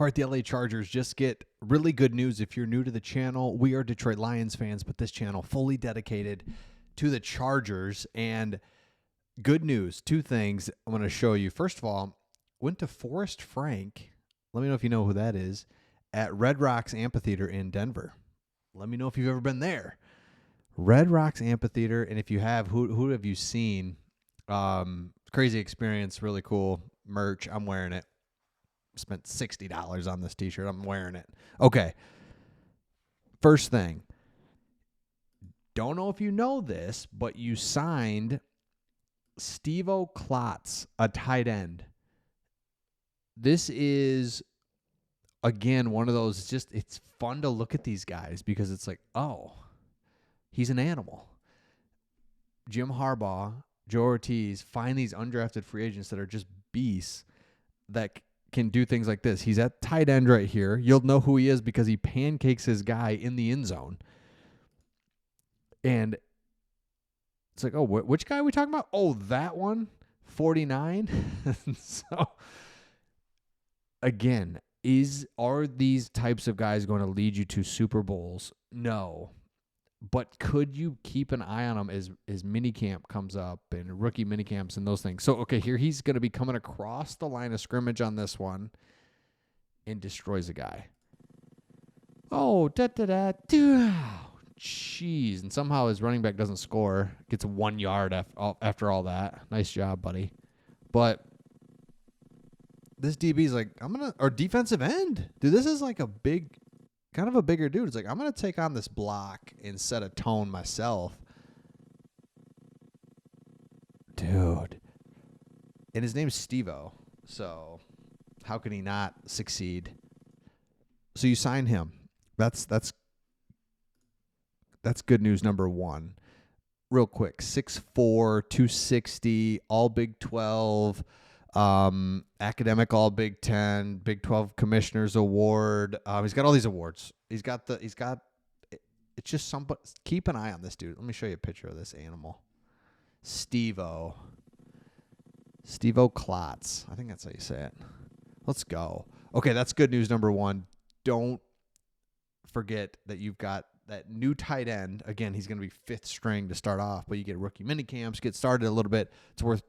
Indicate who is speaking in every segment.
Speaker 1: All right, the LA Chargers just get really good news. If you're new to the channel, we are Detroit Lions fans, but this channel fully dedicated to the Chargers. And good news, two things I'm going to show you. First of all, went to Forrest Frank. Let me know if you know who that is, at Red Rocks Amphitheater in Denver. Let me know if you've ever been there. Red Rocks Amphitheater, and if you have, who have you seen? Crazy experience, really cool merch. I'm wearing it. Spent $60 on this t-shirt. I'm wearing it. Okay. First thing. Don't know if you know this, but you signed Steo Clots, a tight end. This is, again, one of those, it's fun to look at these guys because it's like, oh, he's an animal. Jim Harbaugh, Joe Ortiz, find these undrafted free agents that are just beasts that can do things like this. He's at tight end right here. You'll know who he is because he pancakes his guy in the end zone. And it's like, oh, which guy are we talking about? Oh, that one? 49? So, again, are these types of guys going to lead you to Super Bowls? No. But could you keep an eye on him as minicamp comes up and rookie minicamps and those things? So, okay, here he's going to be coming across the line of scrimmage on this one and destroys a guy. Oh, jeez. And somehow his running back doesn't score. Gets 1 yard after all that. Nice job, buddy. But this DB's like, or defensive end. Dude, this is like kind of a bigger dude. It's like, I'm going to take on this block and set a tone myself. Dude. And his name's Steo. So how can he not succeed? So you sign him. That's good news number one. Real quick, 6'4", 260, all Big 12, academic all Big 10, Big 12 Commissioners Award. He's got all these awards. It's just somebody. Keep an eye on this dude. Let me show you a picture of this animal. Steo Clots. I think that's how you say it. Let's go. Okay, that's good news number one. Don't forget that you've got that new tight end. Again, he's going to be fifth string to start off, but you get rookie mini camps, get started a little bit.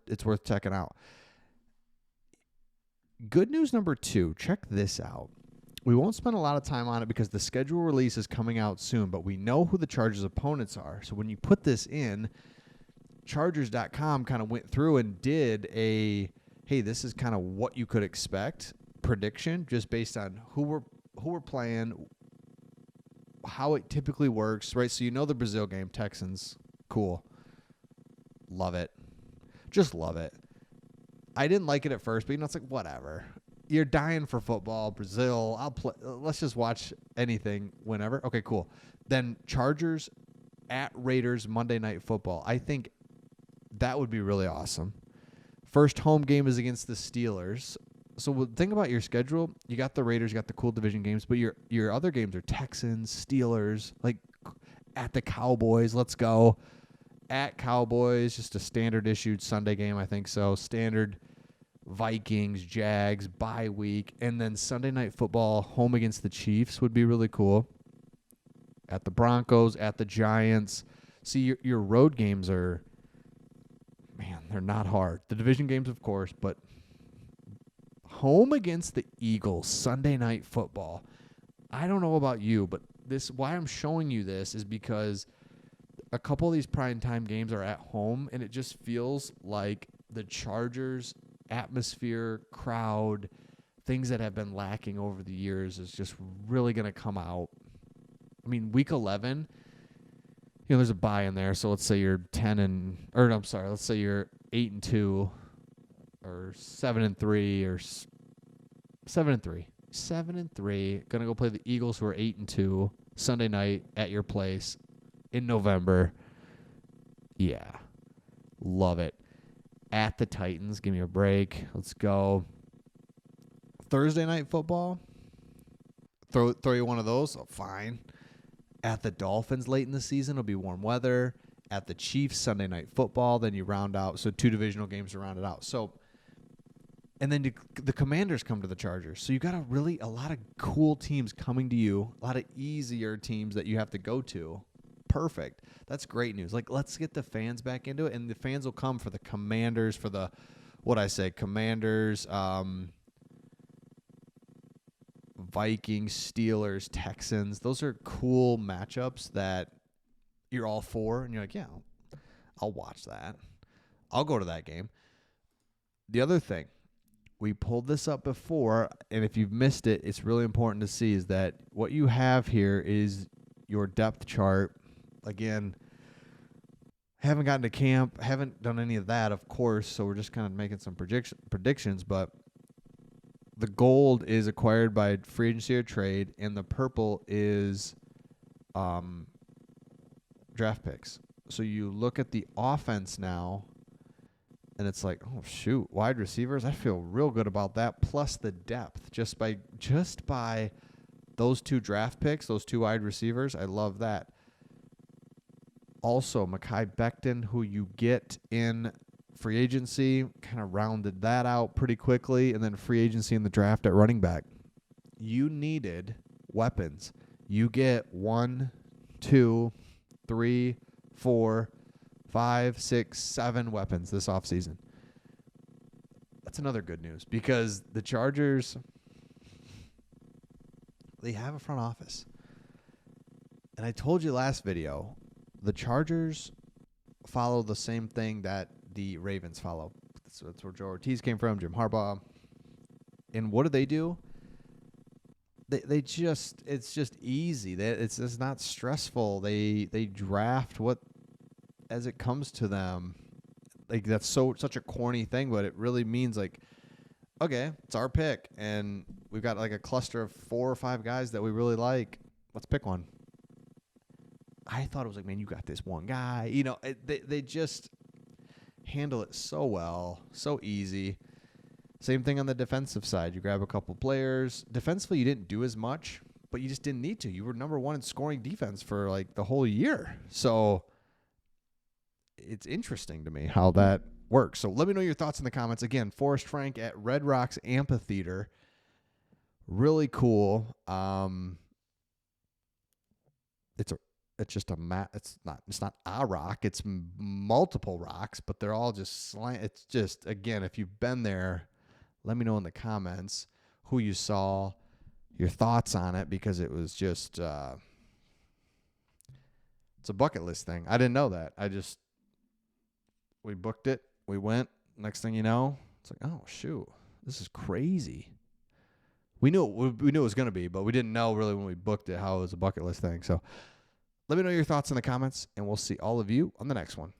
Speaker 1: It's worth checking out. Good news number two, check this out. We won't spend a lot of time on it because the schedule release is coming out soon, but we know who the Chargers' opponents are. So when you put this in, Chargers.com kind of went through and did hey, this is kind of what you could expect prediction just based on who we're playing, how it typically works, right? So you know the Brazil game, Texans, cool. Love it. Just love it. I didn't like it at first, but it's like, whatever. You're dying for football, Brazil. I'll play. Let's just watch anything whenever. Okay, cool. Then Chargers at Raiders Monday Night Football. I think that would be really awesome. First home game is against the Steelers. So think about your schedule. You got the Raiders, you got the cool division games, but your other games are Texans, Steelers, like at the Cowboys. Let's go. At Cowboys, just a standard issued Sunday game, I think so. Standard Vikings, Jags, bye week, and then Sunday Night Football home against the Chiefs would be really cool. At the Broncos, at the Giants. See, your road games are, man, they're not hard. The division games, of course, but home against the Eagles, Sunday Night Football. I don't know about you, but why I'm showing you this is because a couple of these primetime games are at home, and it just feels like the Chargers' atmosphere, crowd, things that have been lacking over the years is just really going to come out. I mean, week 11, there's a bye in there, so let's say you're let's say you're 8-2 or 7-3 or 7-3. 7-3, going to go play the Eagles who are 8-2 Sunday night at your place in November. Yeah. Love it. At the Titans. Give me a break. Let's go. Thursday night football. Throw you one of those. Oh, fine. At the Dolphins late in the season. It'll be warm weather. At the Chiefs Sunday night football. Then you round out. So 2 divisional games to round it out. So And then the Commanders come to the Chargers. So you got a lot of cool teams coming to you, a lot of easier teams that you have to go to. Perfect. That's great news. Like, let's get the fans back into it, and the fans will come for the Commanders, for the, Commanders, Vikings, Steelers, Texans. Those are cool matchups that you're all for, and you're like, yeah, I'll watch that. I'll go to that game. The other thing, we pulled this up before, and if you've missed it, it's really important to see is that what you have here is your depth chart. Again, haven't gotten to camp, haven't done any of that, of course, so we're just kind of making some predictions, but the gold is acquired by free agency or trade, and the purple is draft picks. So you look at the offense now, and it's like, oh shoot, wide receivers. I feel real good about that. Plus the depth, just by those two draft picks, those two wide receivers. I love that. Also, Mekhi Becton, who you get in free agency, kind of rounded that out pretty quickly, and then free agency in the draft at running back. You needed weapons. You get 1, 2, 3, 4, 5, 6, 7 weapons this offseason. That's another good news because the Chargers, they have a front office. And I told you last video, the Chargers follow the same thing that the Ravens follow. So that's where Joe Ortiz came from, Jim Harbaugh. And what do? They just, it's just easy. It's not stressful. They draft what as it comes to them. Like, that's such a corny thing, but it really means like, okay, it's our pick, and we've got like a cluster of 4 or 5 guys that we really like. Let's pick one. I thought it was like, man, you got this one guy. You know, they just handle it so well, so easy. Same thing on the defensive side. You grab a couple players. Defensively, you didn't do as much, but you just didn't need to. You were number 1 in scoring defense for like the whole year. So it's interesting to me how that works. So let me know your thoughts in the comments. Again, Forrest Frank at Red Rocks Amphitheater. Really cool. It's just a mat. It's not a rock. It's multiple rocks, but they're all just slant. It's just, again, if you've been there, let me know in the comments who you saw, your thoughts on it, because it was just it's a bucket list thing. I didn't know that. We booked it. We went. Next thing you know, it's like, oh shoot, this is crazy. We knew it was going to be, but we didn't know really when we booked it how it was a bucket list thing. So let me know your thoughts in the comments, and we'll see all of you on the next one.